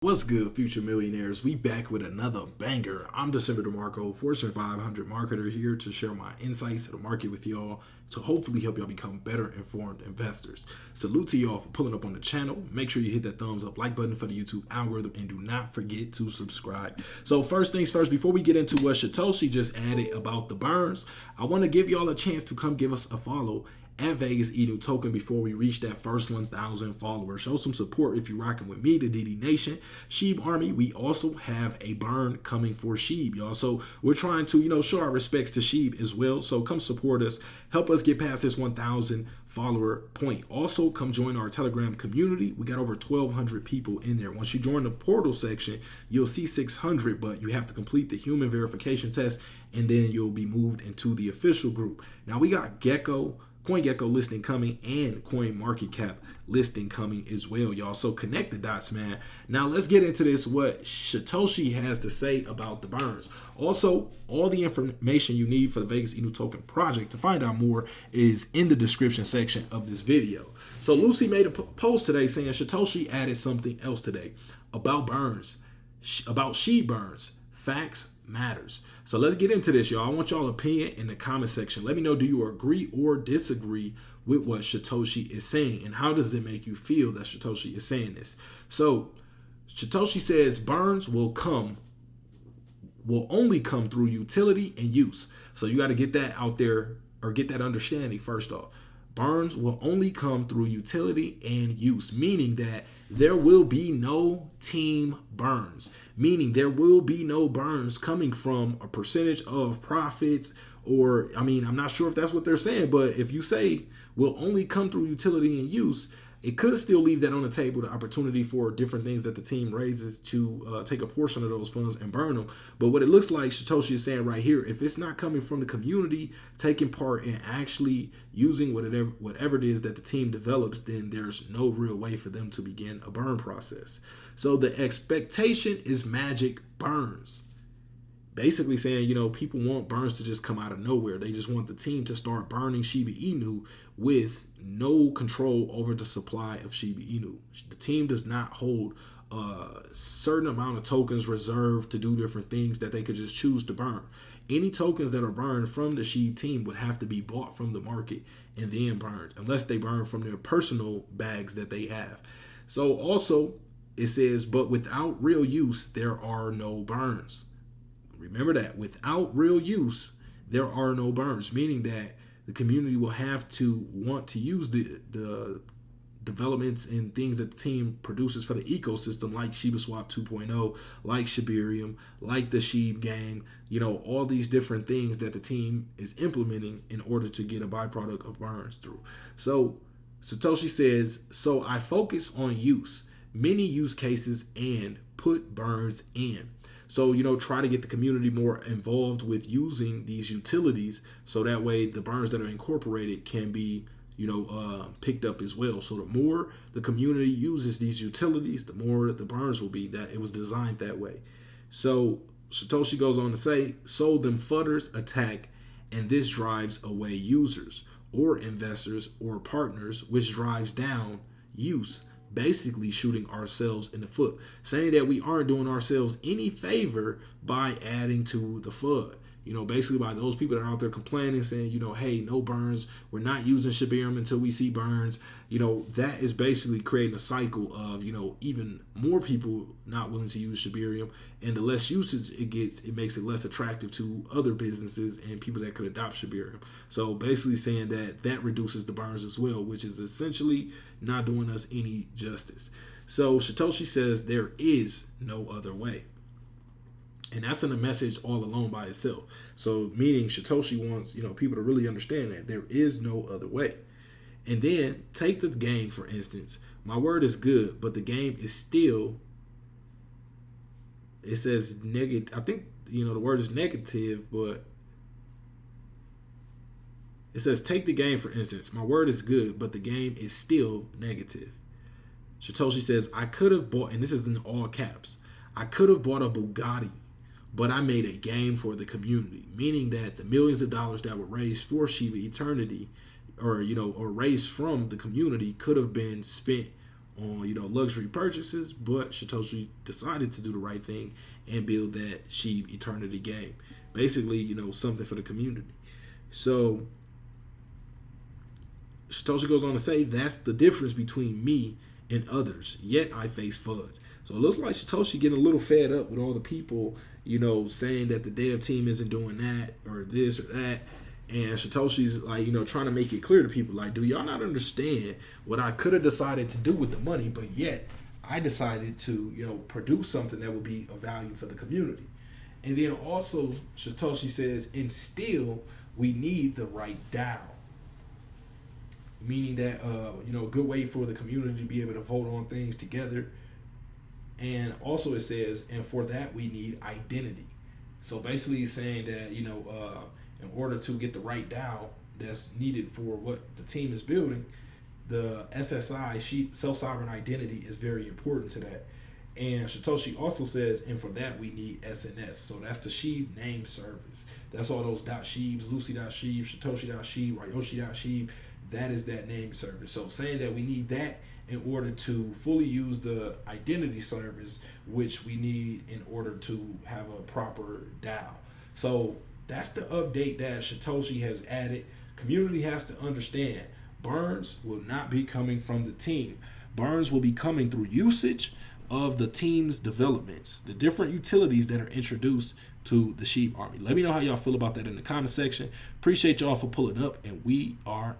What's good, future millionaires? We back with another banger. I'm DecemberDeMarco, Fortune 500 marketer, here to share my insights to the market with y'all to hopefully help y'all become better informed investors. Salute to y'all for pulling up on the channel. Make sure you hit that thumbs up like button for the YouTube algorithm and do not forget to subscribe. So first things first, before we get into what Shytoshi just added about the burns, I want to give y'all a chance to come give us a follow at Vegas Inu Token before we reach that first 1,000 followers. Show some support if you're rocking with me, the DD Nation, Shib Army. We also have a burn coming for Shib, y'all. So we're trying to, show our respects to Shib as well. So come support us, help us get past this 1,000 follower point. Also, come join our Telegram community. We got over 1,200 people in there. Once you join the portal section, you'll see 600, but you have to complete the human verification test, and then you'll be moved into the official group. Now we got CoinGecko listing coming and CoinMarketCap listing coming as well, y'all. So connect the dots, man. Now let's get into this, what Shytoshi has to say about the burns. Also, all the information you need for the Vegas Inu Token project to find out more is in the description section of this video. So Lucy made a post today saying Shytoshi added something else today about burns, about she burns. Facts matters. So let's get into this, y'all. I want y'all opinion in the comment section. Let me know, do you agree or disagree with what Shytoshi is saying, and how does it make you feel that Shytoshi is saying this? So Shytoshi says burns will only come through utility and use. So you got to get that out there, or get that understanding first off. Burns will only come through utility and use, meaning that there will be no team burns, meaning there will be no burns coming from a percentage of profits, or, I'm not sure if that's what they're saying, but if you say will only come through utility and use, it could still leave that on the table, the opportunity for different things that the team raises to take a portion of those funds and burn them. But what it looks like Shytoshi is saying right here, if it's not coming from the community taking part in actually using whatever it is that the team develops, then there's no real way for them to begin a burn process. So the expectation is magic burns. Basically saying, people want burns to just come out of nowhere. They just want the team to start burning Shiba Inu with no control over the supply of Shiba Inu. The team does not hold a certain amount of tokens reserved to do different things that they could just choose to burn. Any tokens that are burned from the Shib team would have to be bought from the market and then burned, unless they burn from their personal bags that they have. So also it says, but without real use, there are no burns. Remember that without real use, there are no burns, meaning that the community will have to want to use the developments and things that the team produces for the ecosystem, like shibaswap 2.0, like Shibarium, like the Shib game, all these different things that the team is implementing in order to get a byproduct of burns through. So Shytoshi says, so I focus on use, many use cases, and put burns in. So, try to get the community more involved with using these utilities, so that way the burns that are incorporated can be, picked up as well. So the more the community uses these utilities, the more the burns will be. That it was designed that way. So Shytoshi goes on to say, so them fudders attack, and this drives away users or investors or partners, which drives down use, basically shooting ourselves in the foot, saying that we aren't doing ourselves any favor by adding to the FUD. Basically by those people that are out there complaining, saying, hey, no burns, we're not using Shibarium until we see burns. That is basically creating a cycle of, even more people not willing to use Shibarium, and the less usage it gets, it makes it less attractive to other businesses and people that could adopt Shibarium. So basically saying that reduces the burns as well, which is essentially not doing us any justice. So Shytoshi says there is no other way. And that's in a message all alone by itself. So meaning Shytoshi wants, people to really understand that there is no other way. And then take the game, for instance. My word is good, but the game is still, it says negative. I think, the word is negative, but it says take the game, for instance. My word is good, but the game is still negative. Shytoshi says, I could have bought, and this is in all caps, I could have bought a Bugatti, but I made a game for the community, meaning that the millions of dollars that were raised for Shiba Eternity, or raised from the community, could have been spent on, you know, luxury purchases, but Shytoshi decided to do the right thing and build that SHIB eternity game. Basically, you know, something for the community. So Shytoshi goes on to say, that's the difference between me and others, yet I face FUD. So it looks like Shytoshi getting a little fed up with all the people, you know, saying that the dev team isn't doing that or this or that. And Shytoshi's like, you know, trying to make it clear to people, like, do y'all not understand what I could have decided to do with the money, but yet I decided to, you know, produce something that would be of value for the community. And then also Shytoshi says, and still we need the right DAO. Meaning that, you know, a good way for the community to be able to vote on things together. And also it says, and for that we need identity. So basically he's saying that, you know, in order to get the right DAO that's needed for what the team is building, the SSI, self-sovereign identity, is very important to that. And Shytoshi also says, and for that we need SNS. So that's the SHIB name service. That's all those .shibs, Lucy.shib, Shitoshi.shib, Ryoshi.shib. That is that name service. So saying that we need that in order to fully use the identity service, which we need in order to have a proper DAO. So that's the update that Shytoshi has added. Community has to understand, Burns will not be coming from the team. Burns will be coming through usage of the team's developments, the different utilities that are introduced to the SHIB army. Let me know how y'all feel about that in the comment section. Appreciate y'all for pulling up, and we are